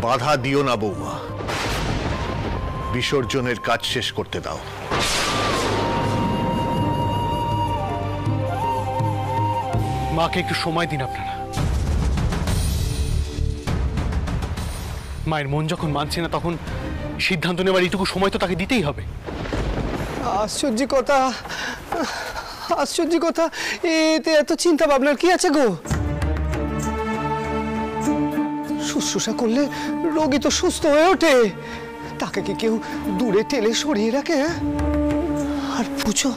বাধা দিও না বৌমা, বিসর্জনের কাজ শেষ করতে দাও। মাকে একটু সময় দিন আপনারা। মায়ের মন যখন মানছে না তখন সিদ্ধান্ত নেবার এইটুকু সময় তো তাকে দিতেই হবে। আশ্চর্য কথা, আশ্চর্য কথা, এতে এত চিন্তা ভাবনার কি আছে গো? শুশ্রূষা করলে রোগী তো সুস্থ হয়ে ওঠে, তাকে কি কেউ দূরে ঠেলে সরিয়ে রাখে? আর পুজো,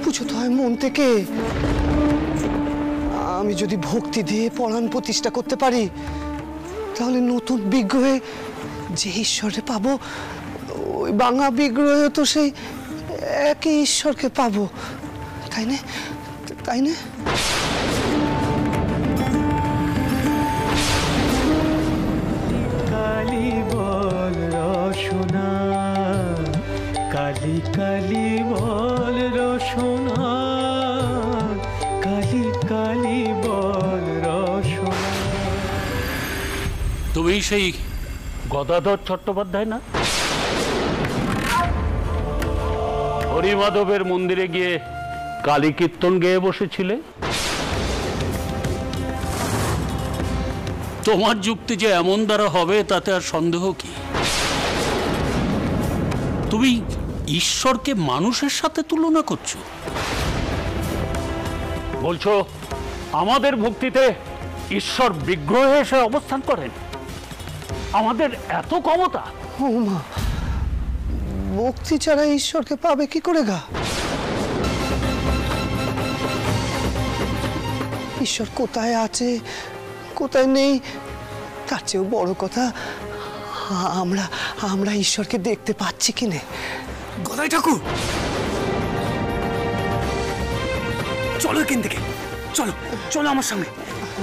পুজো তো হয় মন থেকে। আমি যদি ভক্তি দিয়ে পরাণ প্রতিষ্ঠা করতে পারি, তাহলে নতুন বিগ্রহে যে ঈশ্বরে পাবো, ওই ভাঙা বিগ্রহে তো সেই একই ঈশ্বরকে পাবো, তাই না? তাই না? কালী বল রসনা, কালী কালী বল রসনা, কালী কালী বল রসনা। তুমি সেই গদাধর চট্টোপাধ্যায় না? হরিমাধবের মন্দিরে গিয়ে কালী কীর্তন গেয়ে বসেছিলে। তোমার যুক্তি যে এমন দ্বারা হবে তাতে আর সন্দেহ কি? তুমি ঈশ্বরকে মানুষের সাথে তুলনা করছো, বলছো আমাদের ভক্তিতে ঈশ্বর বিগ্রহে এসে অবস্থান করেন। আমাদের এত ক্ষমতা? ও মা, ভক্তি ছাড়া ঈশ্বরকে পাবে কি করে গা? ঈশ্বর কোথায় আছে কোথায় নেই তার চেয়েও বড় কথা, আমরা আমরা ঈশ্বরকে দেখতে পাচ্ছি কিনে। গদাই ঠাকুর, চলো এখান থেকে, চলো চলো আমার সঙ্গে।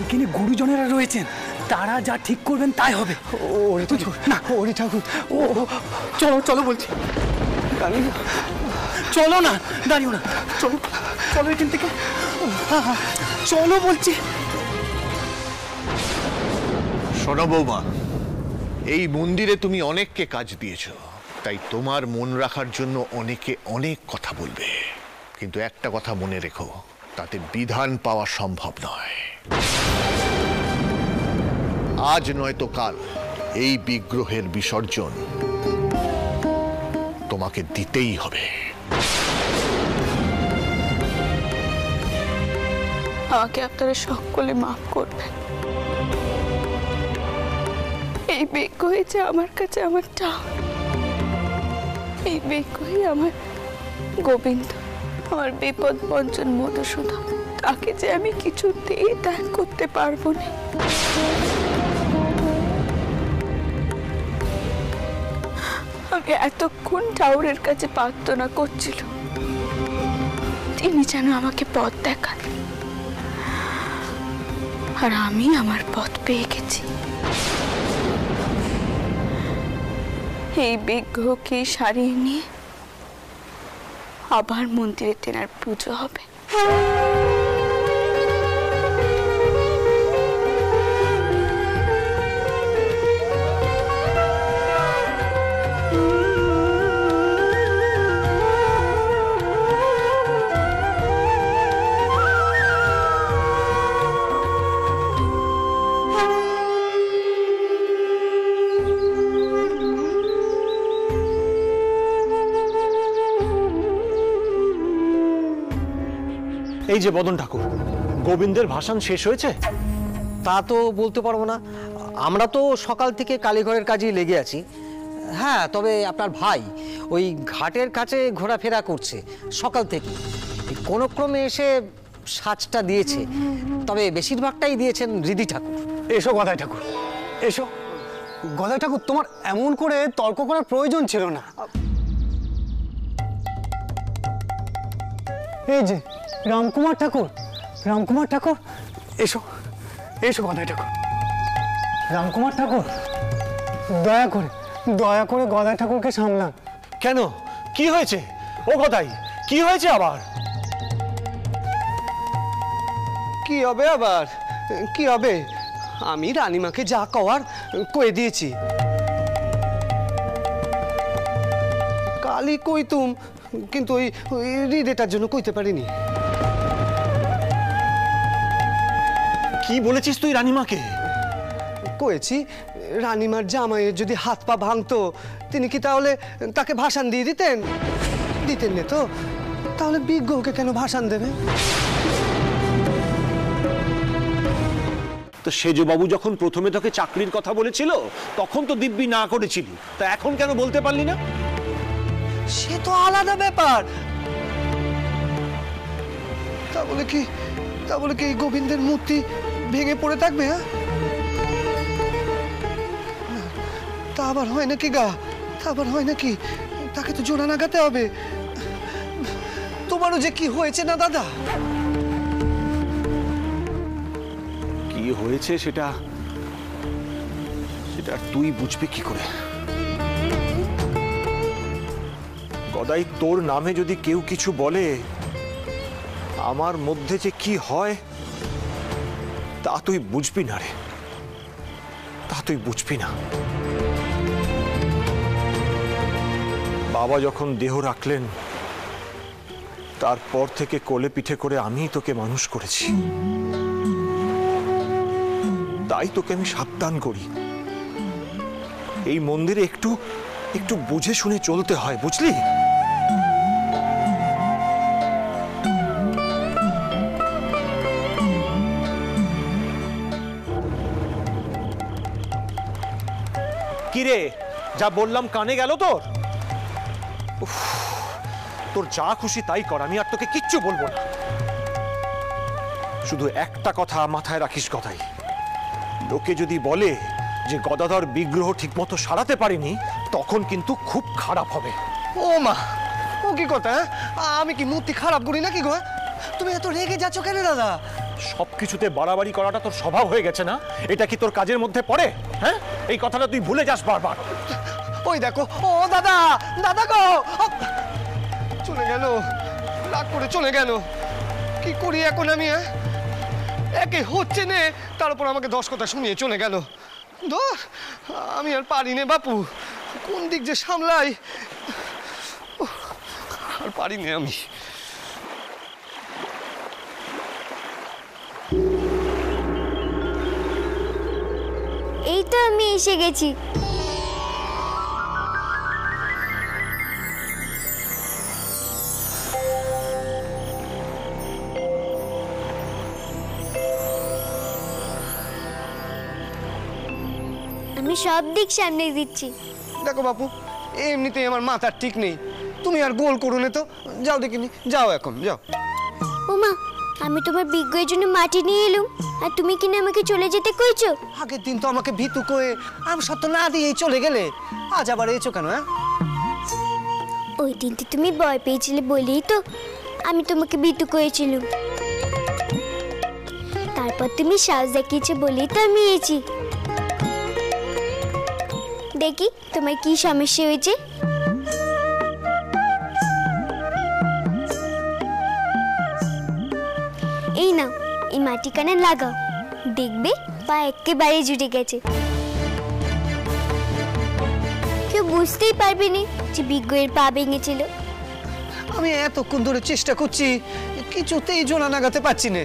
এখানে গুরুজনেরা রয়েছেন, তারা যা ঠিক করবেন তাই হবে। ওরে ঠাকুর না, ওরে ঠাকুর, ও চলো চলো বলছি। চলো না, দাঁড়িও না, চলো চলো এখান থেকে, চলো বলছি। শোনো বৌমা, এই মন্দিরে তুমি অনেককে কাজ দিয়েছ, তাই তোমার মন রাখার জন্য অনেকে অনেক কথা বলবে, কিন্তু একটা কথা মনে রেখো, তাতে বিধান পাওয়া সম্ভব নয়। আজ নয়তো কাল এই বিগ্রহের বিসর্জন তোমাকে দিতেই হবে। আমাকে আপনারা সকলে মাফ করবেন। এই বিগ্রহই যে আমার কাছে আমার টান, এই বিগ্রহই আমার গোবিন্দ, আমার বিপদ বঞ্চন মধুসূদন, তাকে যে আমি কিছুতেই ত্যাগ করতে পারবো না। আমি এতক্ষণ ঠাকুরের কাছে প্রার্থনা করছিল তিনি যেন আমাকে পথ দেখান, আর আমি আমার পথ পেয়ে গেছি। এই বিগ্রহকে সারিয়ে নিয়ে আবার মন্দিরে তেনার পুজো হবে। এই যে বদন ঠাকুর, গোবিন্দের ভাষণ শেষ হয়েছে? তা তো বলতে পারবো না, আমরা তো সকাল থেকে কালীঘরের কাজেই লেগে আছি। হ্যাঁ, তবে আপনার ভাই ওই ঘাটের কাছে ঘোরাফেরা করছে সকাল থেকে, কোনো ক্রমে এসে সাজটা দিয়েছে, তবে বেশিরভাগটাই দিয়েছেন হৃদি ঠাকুর। এসো গদাই ঠাকুর, এসো। গদাই ঠাকুর, তোমার এমন করে তর্ক করার প্রয়োজন ছিল না। এই যে রামকুমার ঠাকুর, রামকুমার ঠাকুর, এসো এসো গদাই ঠাকুর। রামকুমার ঠাকুর, দয়া করে গদাই ঠাকুরকে সামলান। কেন, কি হয়েছে? ও গদাই, কি হয়েছে আবার? কি হবে আবার, কি হবে? আমি রানীমাকে যা কওয়ার কয়ে দিয়েছি। কালই কইতুম, কিন্তু ওই হৃদয়টার জন্য কইতে পারিনি। কি বলেছিস তুই রানীমাকে? কয়েছি রানীমার জামাইয়ের যদি হাত পা ভাঙতো তিনি কি তাহলে তাকে ভাষণ দিয়ে দিতেন? দিতেন না তো, তাহলে বিজ্ঞকে কেন ভাষণ দেবে? তো সেজবাবু যখন প্রথমে তোকে চাকরির কথা বলেছিল তখন তো দিব্যি না করেছিলি, তা এখন কেন বলতে পারলি না? সে তো আলাদা ব্যাপার। তা বলে কি এই গোবিন্দের মূর্তি ভেঙে পড়ে থাকবে? হ্যাঁ, তা আবার হয় নাকি গা? তা আবার হয় নাকি? তাকে তো জোড়া লাগাতে হবে। তোমারও যে কি হয়েছে না দাদা? কি হয়েছে সেটা তুই বুঝবি কি করে? গদাই, তোর নামে যদি কেউ কিছু বলে আমার মধ্যে যে কি হয় তা তুই বুঝবি না রে, তা তুই বুঝবি না। বাবা যখন দেহ রাখলেন তারপর থেকে কোলে পিঠে করে আমিই তোকে মানুষ করেছি, তাই তোকে আমি সাবধান করি। এই মন্দিরে একটু একটু বুঝে শুনে চলতে হয়, বুঝলি? কিরে, যা বললাম কানে গেল তোর? তোর যা খুশি তাই কর, আমি আর তোকে কিচ্ছু বলবো না। শুধু একটা কথা মাথায় রাখিস গদাই, লোকে যদি বলে যে গদাধর বিগ্রহ ঠিকমতো সারাতে পারেনি তখন কিন্তু খুব খারাপ হবে। ও মা, ও কি কথা? আমি কি মূর্তি খারাপ করি নাকি গো? তুমি এত রেগে যাচ্ছ কেন দাদা? সবকিছুতে বাড়াবাড়ি করাটা তোর স্বভাব হয়ে গেছে না? এটা কি তোর কাজের মধ্যে পড়ে? হ্যাঁ, এই কথাটা তুই ভুলে যাস বারবার। ওই দেখো, ও দাদা, দাদা গো, চলে গেল, রাগ করে চলে গেল। কি করি এখন আমি? একে হচ্ছে নে, তার উপর আমাকে 10 কথা শুনিয়ে চলে গেল। ধর, আমি আর পারি নে বাপু, কোন দিক যে সামলাই, আর পারি নে আমি। এই তো আমি এসে গেছি। আমি সব দিক সামনে দিচ্ছি। দেখো বাপু, এমনিতেই আমার মাথার ঠিক নেই, তুমি আর গোল করো না তো। যাও দেখিনি, যাও এখন যাও। ওমা, আমি তোমার বিজ্ঞের জন্য মাটি নিয়ে এলুম আর তুমি কিনা আমাকে চলে যেতে কইছো? আগের দিন তো আমাকে ভিতু কয়ে আমি সত্য না দিয়েই চলে গেলে, আজ আবার এসো কেন? হ্যাঁ, ওই দিন তো তুমি ভয় পেয়েছিলে বলেই তো আমি তোমাকে বিতু করেছিলাম। তারপর তুমি সাহস দেখিয়েছো বলেই তো আমি এসেছি। দেখি তোমার কি সমস্যা হয়েছে। এই নাও, এই মাটি কানে লাগাও, দেখবে পা একেবারে জুড়ে গেছে। কেউ বুঝতেই পারবে না যে বিজ্ঞের পা ভেঙেছিল। আমি এতক্ষণ ধরে চেষ্টা করছি, কিছুতেই জোড়া লাগাতে পারছি না।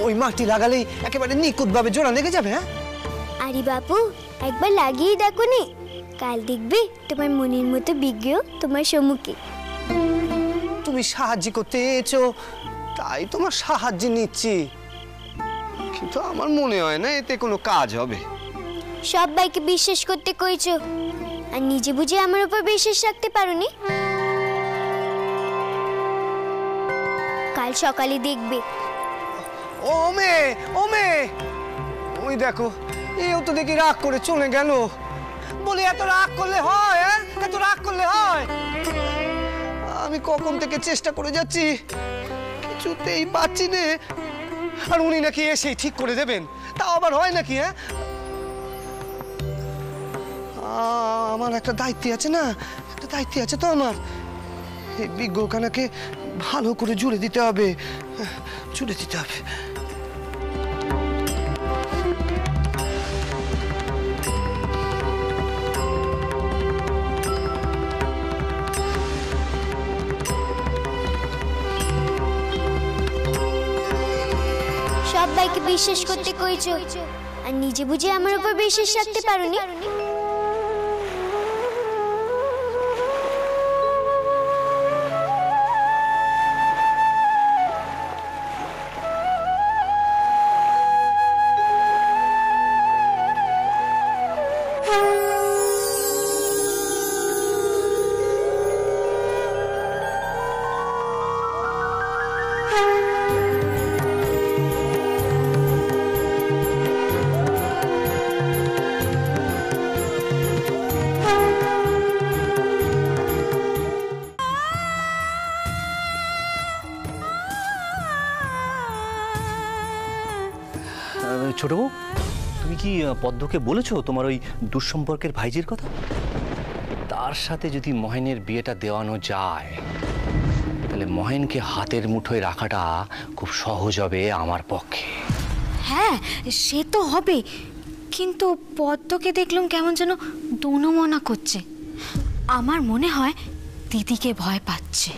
ওই মাটি লাগালেই একেবারে নিখুঁতভাবে জোড়া লেগে যাবে। হ্যাঁ, আরে বাপু, একবার লাগিয়ে দেখো নি, কাল দেখবে তোমার মনের মতো বিজ্ঞ তোমার সম্মুখে। তুমি সাহায্য করতে এসেছো তাই তোমার সাহায্য নিচ্ছি, কিন্তু আমার মনে হয় না এতে কোনো কাজ হবে। সবাইকে বিশ্বাস করতে কইছো আর নিজে বুঝে আমার উপর বিশ্বাস রাখতে পারোনি। কাল সকালে দেখবে। ও মেয়ে, ও মেয়ে, ওই দেখো, এও তো দেখি রাগ করে চলে গেল। বলে এত রাগ করলে হয়? এত রাগ করলে হয়? আমি কখন থেকে চেষ্টা করে যাচ্ছি, কিছুতেই পাচ্ছি না। আর উনি নাকি এসেই ঠিক করে দেবেন, তাও আবার হয় নাকি? হ্যাঁ, আমার একটা দায়িত্ব আছে না, একটা দায়িত্ব আছে তো আমার। এই বিজ্ঞখানাকে ভালো করে জুড়ে দিতে হবে, জুড়ে দিতে হবে। সবাইকে বিশ্বাস করতে কইছো আর নিজে বুঝে আমার উপর বিশ্বাস রাখতে পারোনি? ছোট বউ, তুমি কি পদ্মকে বলেছো তোমার ওই দুঃসম্পর্কের ভাইজির কথা? তার সাথে যদি মহেনের বিয়েটা দেওয়ানো যায় তাহলে মহেনকে হাতের মুঠোয় রাখাটা খুব সহজ হবে আমার পক্ষে। হ্যাঁ, সে তো হবে, কিন্তু পদ্মকে দেখলাম কেমন যেন দোনমনা করছে। আমার মনে হয় দিদিকে ভয় পাচ্ছে।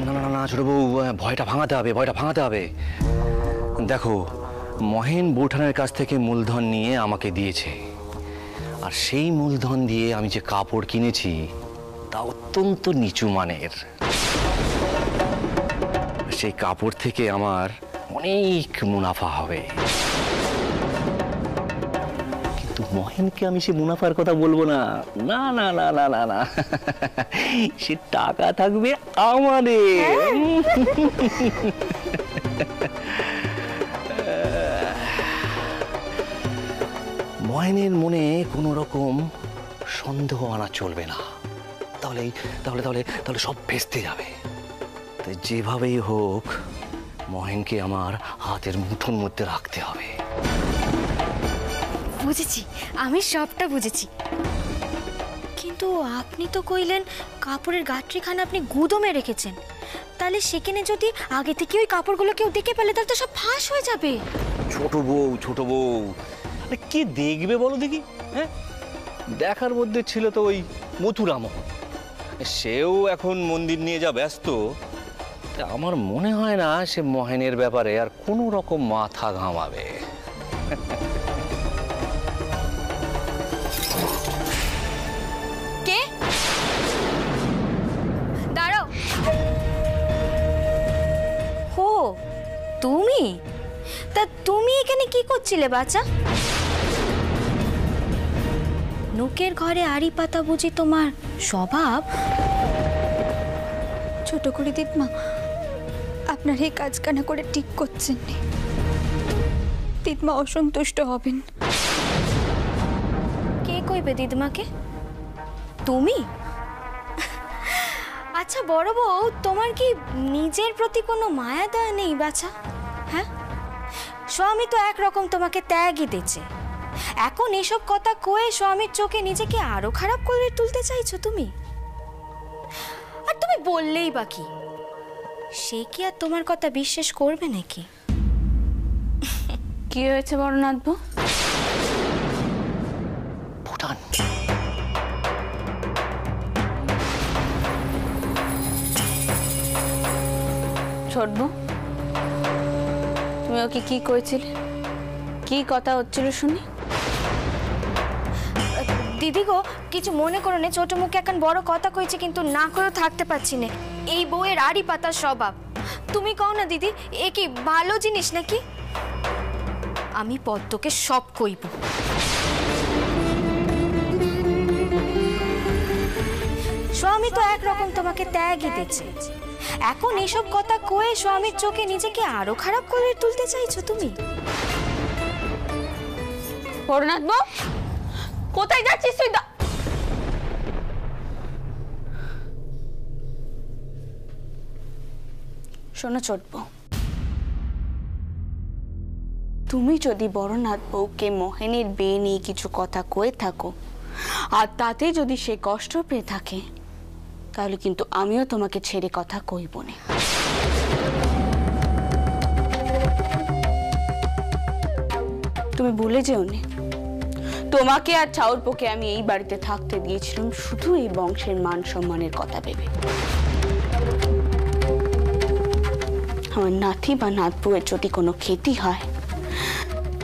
না না না ছোট বউ, ভয়টা ভাঙাতে হবে, ভয়টা ভাঙাতে হবে। দেখো, মহেন বৌঠানের কাছ থেকে মূলধন নিয়ে আমাকে দিয়েছে, আর সেই মূলধন দিয়ে আমি যে কাপড় কিনেছি তা অত্যন্ত নিচু মানের। সেই কাপড় থেকে আমার অনেক মুনাফা হবে, কিন্তু মহেনকে আমি সে মুনাফার কথা বলবো না। না না না না না না, সে টাকা থাকবে আমাদের। মহেনের মনে কোনো রকম সন্দেহ আনা চলবে না, তাহলে তাহলে তাহলে তাহলে সব ভেস্তে যাবে। তাই যেভাবেই হোক মহেনকে আমার হাতের মুঠোর মধ্যে রাখতে হবে। বুঝেছি, আমি সবটা বুঝেছি, কিন্তু আপনি তো কইলেন কাপড়ের গাঁটরিখানা আপনি গুদমে রেখেছেন, তাহলে সেখানে যদি আগে থেকে ওই কাপড়গুলো কেউ দেখে পেলে তাহলে তো সব ফাঁস হয়ে যাবে। ছোট বউ, ছোট বউ, কি দেখবে বলো দেখি? হ্যাঁ, দেখার মধ্যে ছিল তো ওই মথুরামোহন, সেও এখন মন্দির নিয়ে যা ব্যস্ত, আমার মনে হয় না সে মহেনের ব্যাপারে আর কোনো রকম মাথা ঘামাবে। কে? দাঁড়াও। হো, তুমি? তা তুমি এখানে কি করছিলে বাচ্চা? লোকের ঘরে আড়ি পাতা বুঝি তোমার স্বভাব? ছোট করে দিদমা, আপনার এই কাজ কানা করে ঠিক করছেন না। দিদমা অসন্তুষ্ট হবেন। কে কইবে দিদমাকে? তুমি? আচ্ছা বড় বউ, তোমার কি নিজের প্রতি কোনো মায়া দয়া নেই বাছা? হ্যাঁ, স্বামী তো একরকম তোমাকে ত্যাগই দিচ্ছে, এখন এসব কথা কয়ে স্বামীর চোখে নিজেকে আরো খারাপ করে তুলতে চাইছো তুমি? আর তুমি বললেই বাকি, সে কি আর তোমার কথা বিশ্বাস করবে নাকি? কি হয়েছে বড় নাথবো? ভুটান। ছোটবো, তুমি ওকে কি কইছিলে? কি কথা হচ্ছিল শুনি? দিদি গো, কিছু মনে করো না, ছোট মুখে এখন বড় কথা কইছে, কিন্তু না করেও থাকতে পারছি না। এই বউয়ের আড়ি পাতার স্বভাব। তুমি কও না দিদি, এ কি ভালো জিনিস নাকি? আমি পদ্মকে সব কইব। স্বামী তো একরকম তোমাকে ত্যাগই দিচ্ছে, এখন এসব কথা কয়ে স্বামীর চোখে নিজেকে আরো খারাপ করে তুলতে চাইছো তুমি? বড় নাথবো, কোথায় যাচ্ছিস তুই? শোনো ছোটবো, তুমি যদি বড় নাথ বউকে মহেনের বিয়ে নিয়ে কিছু কথা কয়ে থাকো আর তাতে যদি সে কষ্ট পেয়ে থাকে, তাহলে কিন্তু আমিও তোমাকে ছেড়ে কথা কইব না। তুমি ভুলে যেও না, তোমাকে আর চাউরপোকে আমি এই বাড়িতে থাকতে দিয়েছিলাম শুধু এই বংশের মান সম্মানের কথা ভেবে। আমার নাতি বা নাতবউয়ের যদি কোনো ক্ষতি হয়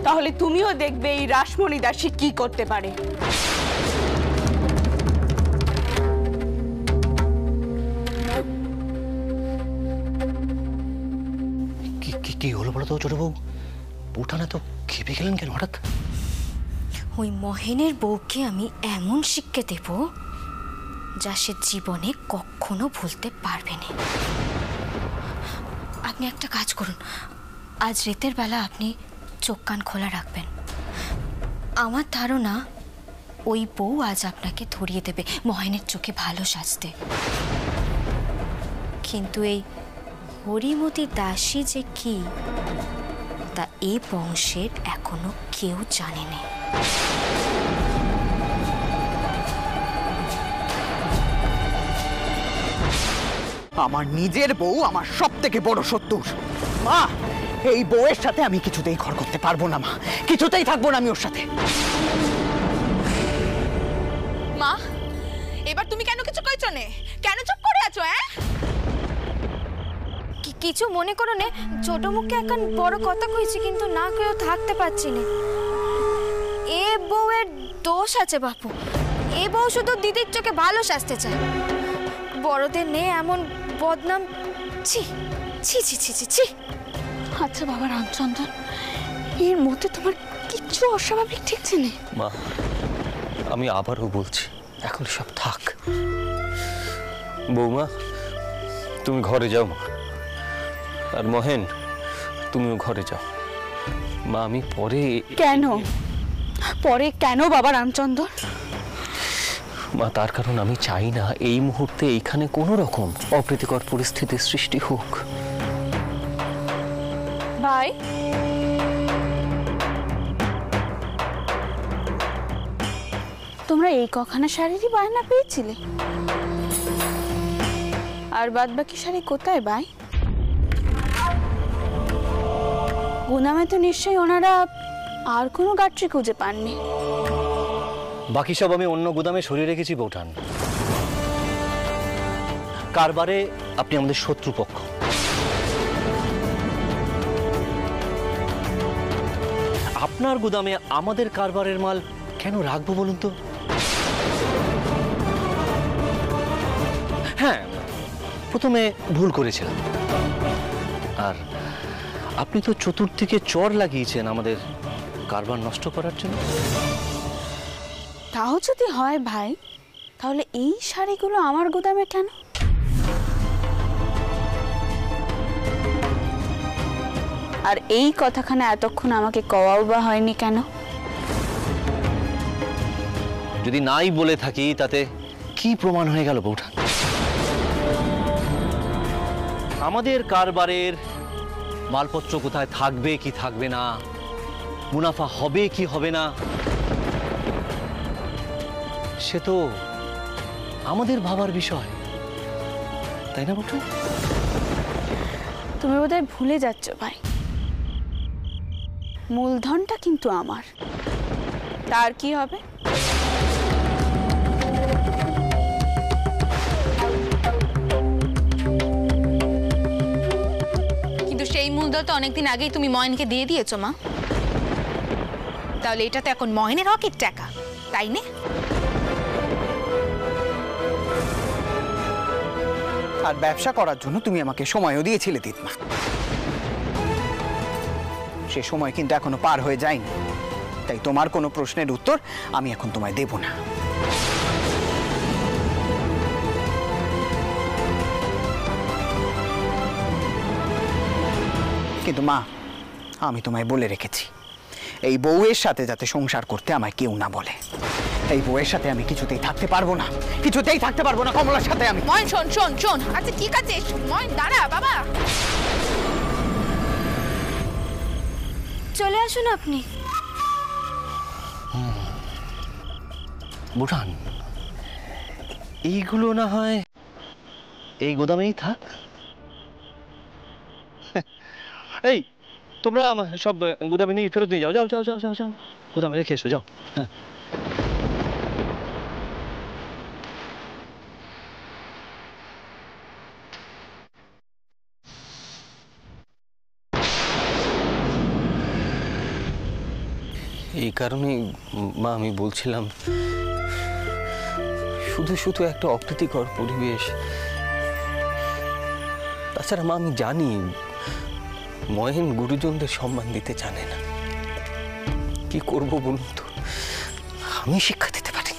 তাহলে তুমিও দেখবে এই রাসমণি দাসী কি করতে পারে। কি হলো বলো তো ছোট বউ? বউটা না তো খেপে গেলেন কেন হঠাৎ? ওই মহেনের বউকে আমি এমন শিক্ষা দেব যা সে জীবনে কখনো ভুলতে পারবে না। আপনি একটা কাজ করুন, আজ রাতের বেলা আপনি চোখ কান খোলা রাখবেন। আমার ধারণা ওই বউ আজ আপনাকে ধরিয়ে দেবে মহেনের চোখে ভালো সাজতে। কিন্তু এই হরিমতি দাসী যে কি তা এই বংশের এখনো কেউ জানে না। আমার নিজের বউ আমার সব থেকে বড় শত্রু। মা, এই বউয়ের সাথে আমি কিছুতেই ঘর করতে পারবো না মা, কিছুতেই থাকবো না আমি ওর সাথে। মা, এবার তুমি কেন কিছু কইছো নে? কেন চুপ করে আছো? কিছু মনে করো না, ছোট মুখে এখন বড় কথা কইছি, কিন্তু না কেউ থাকতে পারছি না। এ বউয়ের দোষ আছে বাপু, এ বউ শুধু দিদির চোখে ভালো সাজতে চায়। বড়দের নে এমন বদনাম, ছি ছি ছি ছি ছি ছি। আচ্ছা বাবা রামচন্দ্র, এর মধ্যে তোমার কিচ্ছু অস্বাভাবিক ঠেকছে না? মা, আমি আবারও বলছি, এখন সব থাক। বৌমা, তুমি ঘরে যাও মা। আর মহেন, তুমিও ঘরে যাও। মা, আমি পরে। কেন পরে কেন বাবা রামচন্দ্র? মা, তার কারণ আমি চাই না এই মুহূর্তে এইখানে কোনো রকম অপ্রীতিকর পরিস্থিতির সৃষ্টি হোক। ভাই, তোমরা এই কখানা শাড়িরই বায়না পেয়েছিলে? আর বাদ বাকি শাড়ি কোথায় ভাই? গুনামে তো নিশ্চয়ই ওনারা আর কোনো গাট্রি খুঁজে পাননি। বাকি সব আমি অন্য গুদামে সরিয়ে রেখেছি বৌঠান। কারবারে আপনি আমাদের শত্রুপক্ষ। আপনার গুদামে আমাদের কারবারের মাল কেন রাখবো বলুন তো? হ্যাঁ, প্রথমে ভুল করেছিলাম। আর আপনি তো চতুর্দিকে চর লাগিয়েছেন আমাদের কারবার নষ্ট করার জন্য। তাও যদি হয় ভাই, তাহলে এই শাড়িগুলো আমার গুদামে কেন? আর এই কথাখানা এতক্ষণ আমাকে কওয়াও বা হয়নি কেন? যদি নাই বলে থাকি তাতে কি প্রমাণ হয়ে গেল বৌঠান? আমাদের কারবারের মালপত্র কোথায় থাকবে কি থাকবে না, মুনাফা হবে কি হবে না, সে তো আমাদের ভাবার বিষয়, তাই না বৌঠান? তুমি বোধহয় ভুলে যাচ্ছ ভাই, মূলধনটা কিন্তু আমার। তার কি হবে? কিন্তু সেই মূলধন তো অনেকদিন আগেই তুমি ময়নকে দিয়ে দিয়েছো মা। তাহলে এটা তো এখন ময়নের হকের টাকা, তাই না? আর ব্যবসা করার জন্য তুমি আমাকে সময়ও দিয়েছিলে দিদমা। সে সময় কিন্তু এখনো পার হয়ে যায়নি, তাই তোমার কোনো প্রশ্নের উত্তর আমি এখন তোমায় দেব না। কিন্তু মা, আমি তোমায় বলে রেখেছি, এই বউয়ের সাথে যাতে সংসার করতে আমায় কেউ না বলে। এই বউয়ের সাথে আমি কিছুতেই থাকতে পারবো না, কিছুতেই থাকতে পারবো না কমলার সাথে আমি। ময়ন শোন শোন শোন, আচ্ছা ঠিক আছে ময়ন দাঁড়া বাবা। চলে আসুন আপনি। বুঠান, এইগুলো না হয় এই গোদামেই থাক। এই তোমরা সব গুদামে নিয়ে ফেরত নিয়ে যাও, যাও যাও যাও যাও যাও, গুদামে রেখে এসো, যাও। হ্যাঁ, এই কারণে মা আমি বলছিলাম, শুধু শুধু একটা অপ্রীতিকর পরিবেশ। তাছাড়া মা আমি জানি মহেন গুরুজনদের সম্মান দিতে জানে না। কি করব বলুন তো? আমি শিক্ষা দিতে পারি,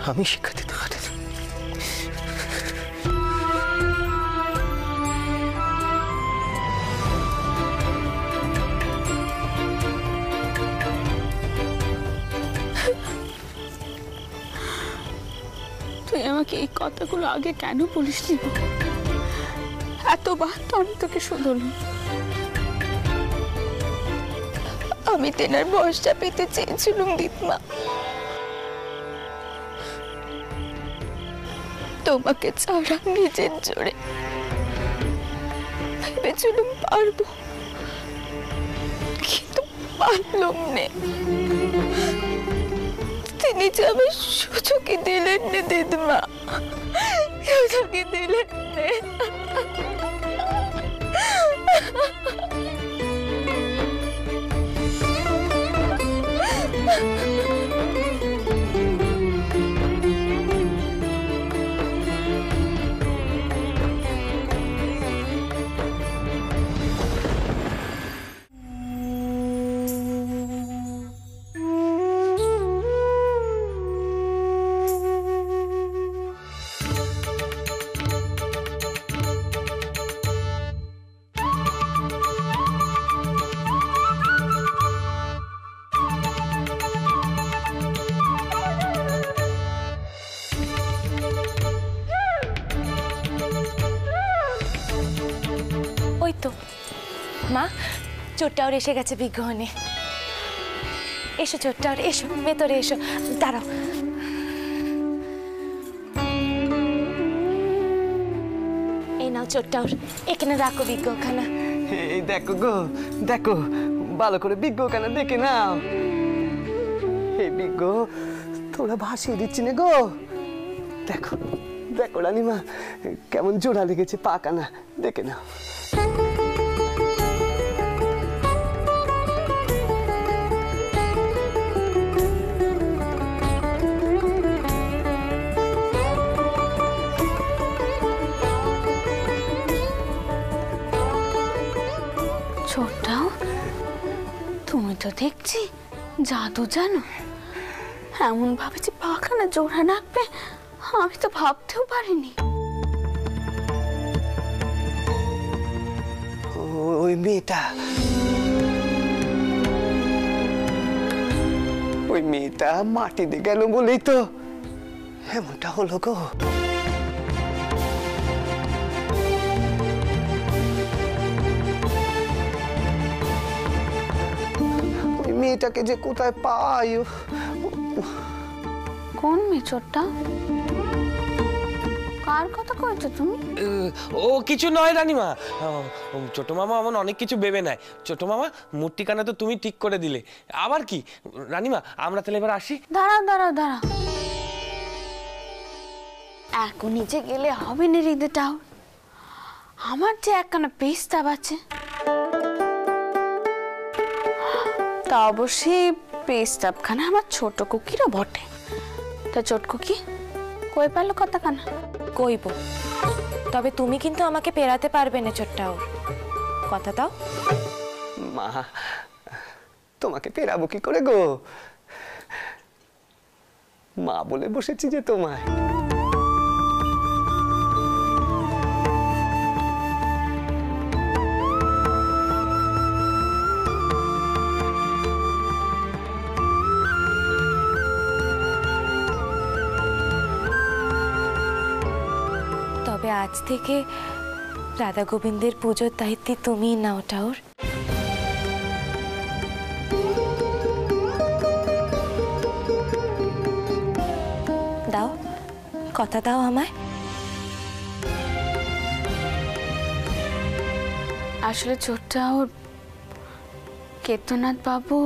আমি শিক্ষা দিতে পারি। তুই আমাকে এই কথাগুলো আগে কেন বলিসনি? এতবার তো আমি তোকে শুধলাম। আমি তেনার বয়সটা পেতে চেয়েছিলাম দিতমা, তোমাকে ছাড়া নিজের জোরে ভেবেছিলাম পারবো, কিন্তু পারলাম না। তিনি যে আমার সুযোগই দিলেন না দিতমা, সুযোগই দিলেন না। ওই তো মা, চোরটাও এসে গেছে বিগ্রহণে। এসো চোরটাও, এসো ভেতরে এসো। দাঁড়াও, এই নাও চোরটাও, এখানে রাখো বিগ্রহখানা। এই দেখো গো, দেখো ভালো করে বিজ্ঞখানা দেখে নাও। এই বিজ্ঞ তোরা ভাসিয়ে দিচ্ছি না গো। দেখো দেখো রানীমা, কেমন জোড়া লেগেছে পা কানা, দেখে নাও। ছোটটাও, তুমি তো দেখছি জাদু জানো। এমন ভাবে যে পাখানা জোড়া রাখবে আমি তো ভাবতেও পারিনি। ওই মেয়েটা, ওই মেয়েটা মাটিতে গেল বলেই তো এমনটা হলো গো। ওই মেয়েটাকে যে কোথায় পাই? কোন মেয়ে ছোটটা? কার কথা কইছো তুমি? ও কিছু নয় রানীমা, ছোট মামা এমন অনেক কিছু ভেবে নেয়। ছোট মামা মূর্তিখানা তো তুমি ঠিক করে দিলে, আবার কি রানীমা, আমরা তাহলে এবার আসি। দাঁড়াও দাঁড়াও দাঁড়াও, এখন নিচে গেলে হবে না হৃদয়টাও। আমার যে একখানা প্রস্তাব আছে। তা অবশ্যই প্রস্তাবখানা আমার ছোট কুকিরও বটে। তা ছোট কুকি কই পারলো কথাখানা? কইব, তবে তুমি কিন্তু আমাকে পেরাতে পারবে না চোরটাও, কথা দাও। মা, তোমাকে পেরাবো কি করে গো? মা বলে বসেছি যে তোমায়। তবে আজ থেকে রাধা গোবিন্দের পুজোর দায়িত্ব তুমিই নাও ঠাউর। দাও, কথা দাও আমায়। আসলে ছোটটাও কেতনাথ বাবু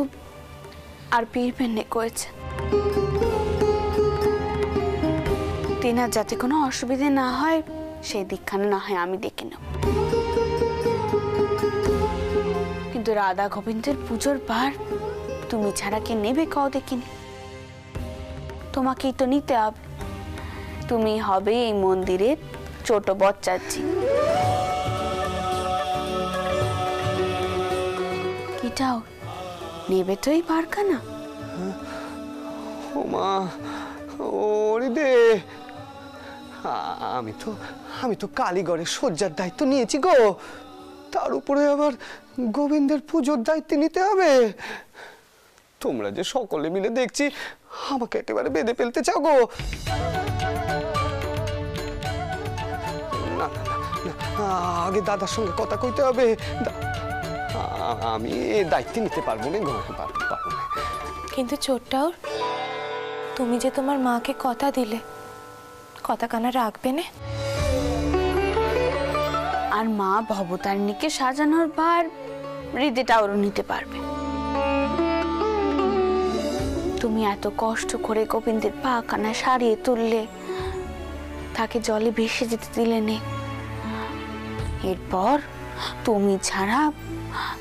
আর পীর পেন্নে কয়েছে তিনার যাতে কোনো অসুবিধে না হয় সেই দিকখানে না হয় আমি দেখে নেব। কিন্তু রাধা গোবিন্দের পুজোর বার তুমি ছাড়া কে নেবে কাও দেখিনি? তোমাকেই তো নিতে হবে। তুমি হবে এই মন্দিরের ছোট বচ্চাচ্ছি। কিটাও নেবে তো এই বারখানা? ও মা, ওরে দে, আমি তো কালীগড়ের শয্যার দায়িত্ব নিয়েছি গো। তার উপরে আবার গোবিন্দের পুজোর দায়িত্ব নিতে হবে। তোমরা যে সকলে মিলে দেখছি আমাকে একেবারে বেঁধে ফেলতে চাও গো। না না না, আগে দাদার সঙ্গে কথা কইতে হবে। আমি এই দায়িত্ব নিতে পারবো না গো, পারবো না। কিন্তু ছোট্টাওর, তুমি যে তোমার মাকে কথা দিলে, কথা কানা রাখবে না? আর মা ভবতারিণীকে সাজানোর ভার হৃদয়টাও নিতে পারবে। তুমি এত কষ্ট করে গোবিন্দের পা কানা সারিয়ে তুললে, তাকে জলে ভেসে যেতে দিলে নে। এরপর তুমি ছাড়া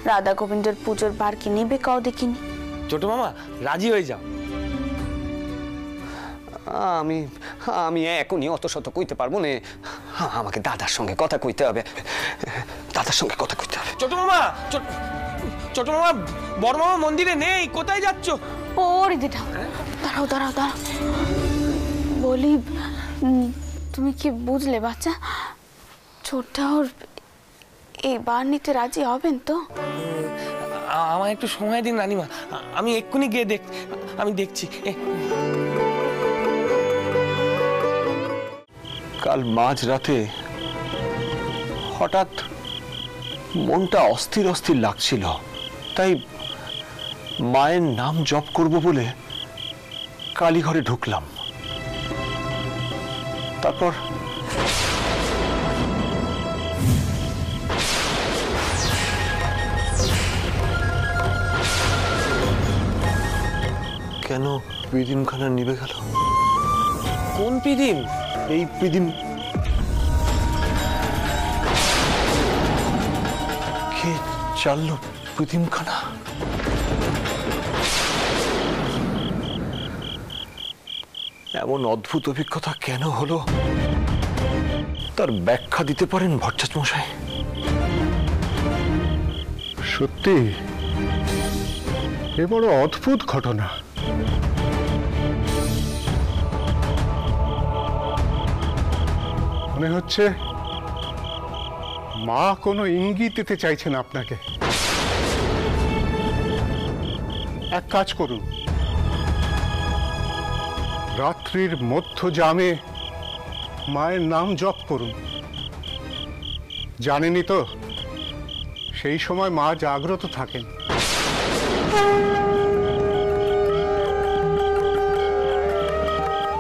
রাধা গোবিন্দের পুজোর বার কি নেবে কাও দেখিনি? ছোট মামা রাজি হয়ে যাও। আমি এখনই অত শত কইতে পারবো না। আমাকে দাদার সঙ্গে কথা কইতে হবে, দাদার সঙ্গে কথা কইতে হবে। ছোট মামা, ছোট মামা, বড় মামা মন্দিরে নেই, কোথায় যাচ্ছ? ও রিদিটা, দাঁড়াও দাঁড়াও দাঁড়াও, বলি তুমি কি বুঝলে বাচ্চা? ছোট্টাওর এই বার নিতে রাজি হবেন তো? আমার একটু সময় দিন রানীমা, আমি এক্ষুনি গিয়ে আমি দেখছি। কাল মাঝরাতে হঠাৎ মনটা অস্থির অস্থির লাগছিল, তাই মায়ের নাম জপ করব বলে কালীঘরে ঢুকলাম। তারপর কেন পিদিমখানা নিভে গেল? কোন পিদিম? এই পিদিম। কে চাললো পিদিমখানা? এমন অদ্ভুত অভিজ্ঞতা কেন হলো, তার ব্যাখ্যা দিতে পারেন ভট্টাচ মশাই? সত্যি এ বড় অদ্ভুত ঘটনা। মনে হচ্ছে মা কোনো ইঙ্গিত দিতে চাইছেন আপনাকে। এক কাজ করুন, রাত্রির মধ্যযামে মায়ের নাম জপ করুন। জানেনই তো সেই সময় মা জাগ্রত থাকেন।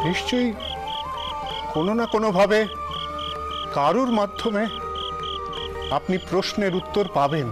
নিশ্চয়ই কোনো না কোনোভাবে কারুর মাধ্যমে আপনি প্রশ্নের উত্তর পাবেন।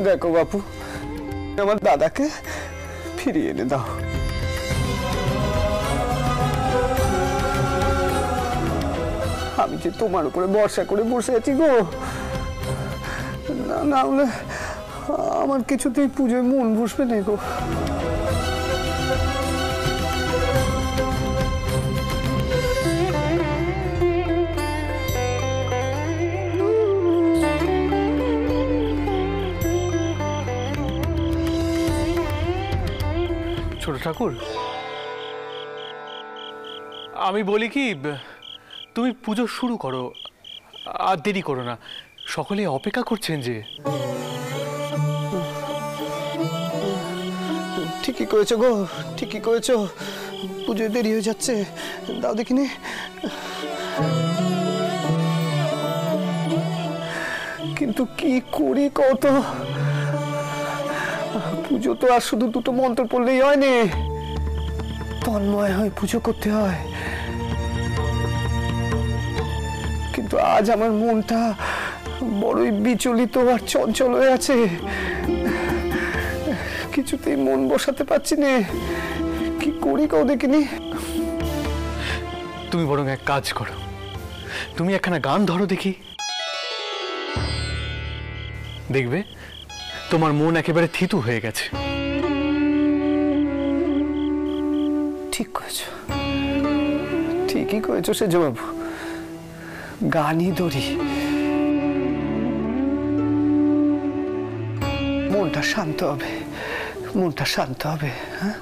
দেখো বাপু, আমার দাদাকে ফিরিয়ে এনে দাও। আমি যে তোমার উপরে ভরসা করে বসে আছি গো, না হলে আমার কিছুতেই পুজোয় মন বসবে না গো। ছোট ঠাকুর, আমি বলি কি, তুমি পুজো শুরু করো, আর দেরি করো না, সকলে অপেক্ষা করছেন যে। ঠিকই করেছো গো, ঠিকই করেছো, পুজোয় দেরি হয়ে যাচ্ছে। দাও দেখিনি। কিন্তু কি করি কত, পুজো তো আর শুধু দুটো মন্ত্র পড়লেই হয়নি, তন্ময় হয়ে পুজো করতে হয়। কিন্তু আজ আমার মনটা বড়ই বিচলিত আর চঞ্চল হয়ে আছে, কিছুতেই মন বসাতে পারছি না। কি করি কও দেখিনি। তুমি বরং এক কাজ করো, তুমি একখানা গান ধরো দেখি, দেখবে তোমার মন একেবারে থিতু হয়ে গেছে। ঠিক করেছ, ঠিকই করেছো সেজবাবু, গানই ধরি। মনটা শান্ত হবে, মনটা শান্ত হবে। হ্যাঁ,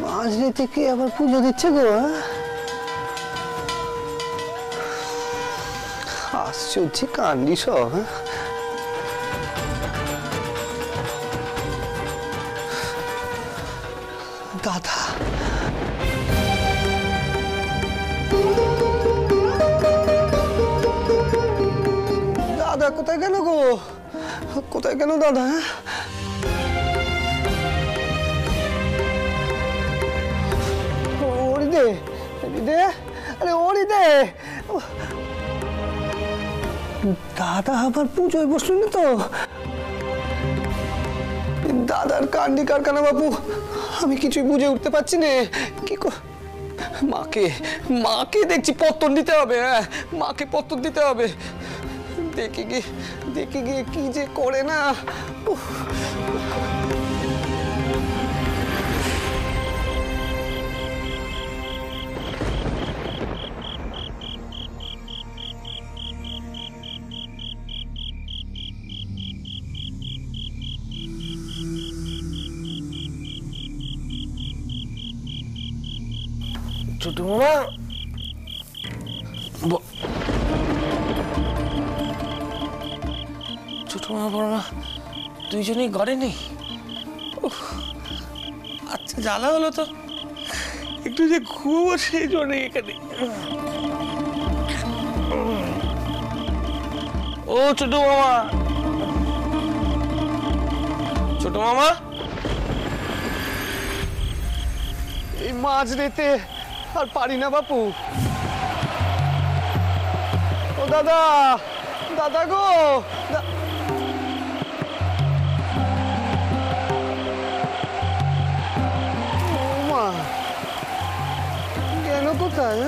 মাঝরাতে কে আবার পুজো দিচ্ছে গো? আশ্চর্য কান্ডি সব। দাদা, দাদা কোথায় গেল গো? কোথায় গেল দাদা? ওরিদে, ওরিদে, আরে ওরিদে, দাদা আবার পুজোয় বসলো না তো? দাদার কান্ডি কারখানা বাবু, আমি কিছুই বুঝে উঠতে পারছি না। কি মাকে, মাকে দেখছি পত্তন দিতে হবে। হ্যাঁ, মাকে পত্তন দিতে হবে। দেখি গিয়ে কি যে করে না। ছোট মামা, ছোট মামা বড় মা দুইজনেই ঘরে নেই। আচ্ছা, জ্বালা হলো তো, একটু যে ঘুমো সেই জন্য এখানে। ও ছোট মামা, ছোট মামা, এই মাঝ রেতে আর পারি না বাপু। ও দাদা, দাদা গো, মা কেন কোথায়?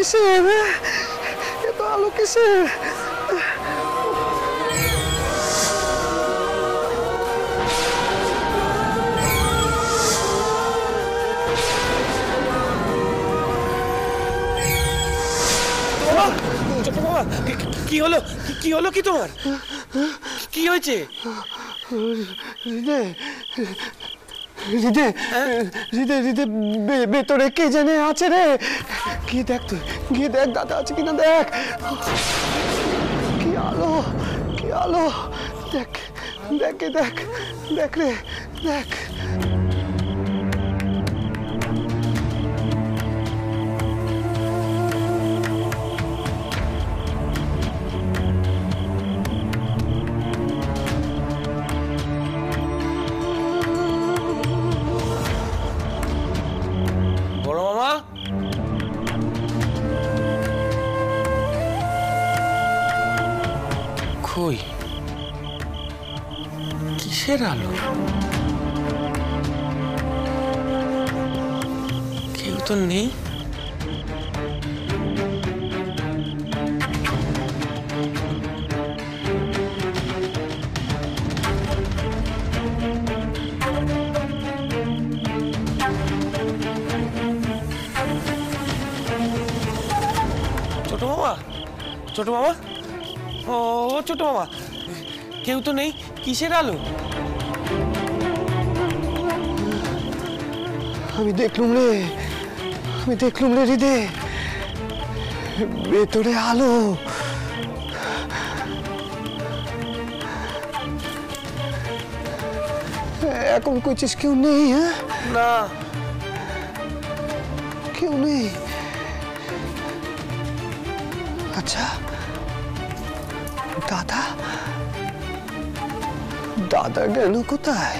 কিসের? এত আলো কিসের? ছোট মামা, কি হলো? কি হলো কি তোমার? কি হয়েছে? হৃদে হৃদে হৃদে হৃদে ভেতরে কে জানে আছে রে। গিয়ে দেখ, তুই গিয়ে দেখ দাদা আছে কিনা দেখ। কি আলো, কি আলো! দেখ দেখ দেখ দেখ রে, দেখ। বড় মামা, কই? কিসের আলো? কেউ তো নেই। ছোট মামা, ছোট মামা, ও ছোট মামা, কেউ তো নেই। কিসের আলো? আমি দেখলুম রে, আমি দেখলুম রে হৃদে, ভেতরে আলো। এখন কইছিস কেউ নেই? হ্যাঁ না, কেউ নেই। আচ্ছা, দাদা, দাদা গেল কোথায়?